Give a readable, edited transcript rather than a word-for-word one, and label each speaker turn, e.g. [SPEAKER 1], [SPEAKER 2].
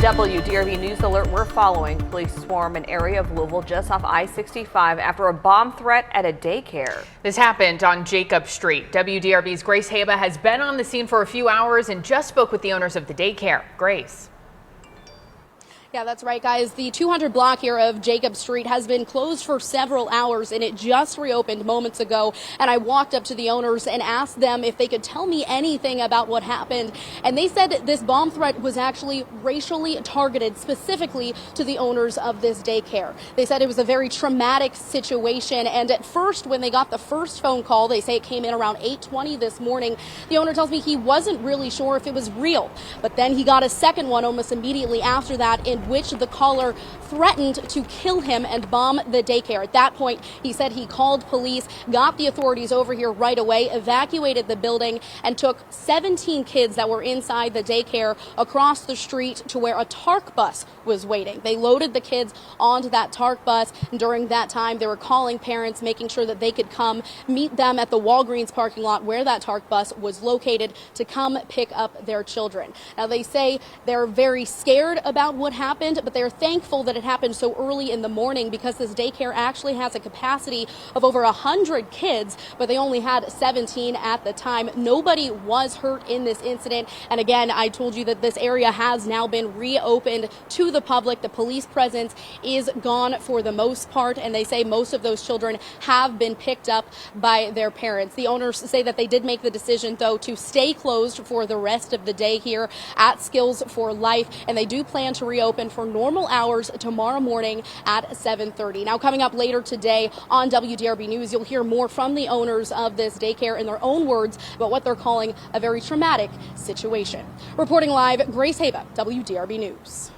[SPEAKER 1] WDRB News Alert we're following. Police swarm an area of Louisville just off I-65 after a bomb threat at a daycare.
[SPEAKER 2] This happened on Jacob Street. WDRB's Grace Haba has been on the scene for a few hours and just spoke with the owners of the daycare. Grace.
[SPEAKER 3] Yeah, that's right, guys. The 200 block here of Jacob Street has been closed for several hours, and it just reopened moments ago. And I walked up to the owners and asked them if they could tell me anything about what happened. And they said that this bomb threat was actually racially targeted specifically to the owners of this daycare. They said it was a very traumatic situation. And at first, when they got the first phone call, they say it came in around 8:20 this morning. The owner tells me he wasn't really sure if it was real. But then he got a second one almost immediately after that, in which the caller threatened to kill him and bomb the daycare. At that point, he said he called police, got the authorities over here right away, evacuated the building, and took 17 kids that were inside the daycare across the street to where a TARC bus was waiting. They loaded the kids onto that TARC bus, and during that time, they were calling parents, making sure that they could come meet them at the Walgreens parking lot where that TARC bus was located to come pick up their children. Now, they say they're very scared about what happened, but they're thankful that it happened so early in the morning because this daycare actually has a capacity of over 100 kids, but they only had 17 at the time. Nobody was hurt in this incident. And again, I told you that this area has now been reopened to the public. The police presence is gone for the most part, and they say most of those children have been picked up by their parents. The owners say that they did make the decision, though, to stay closed for the rest of the day here at Skills for Life, and they do plan to reopen for normal hours tomorrow morning at 7:30. Now, coming up later today on WDRB News, you'll hear more from the owners of this daycare in their own words about what they're calling a very traumatic situation. Reporting live, Grace Haba, WDRB News.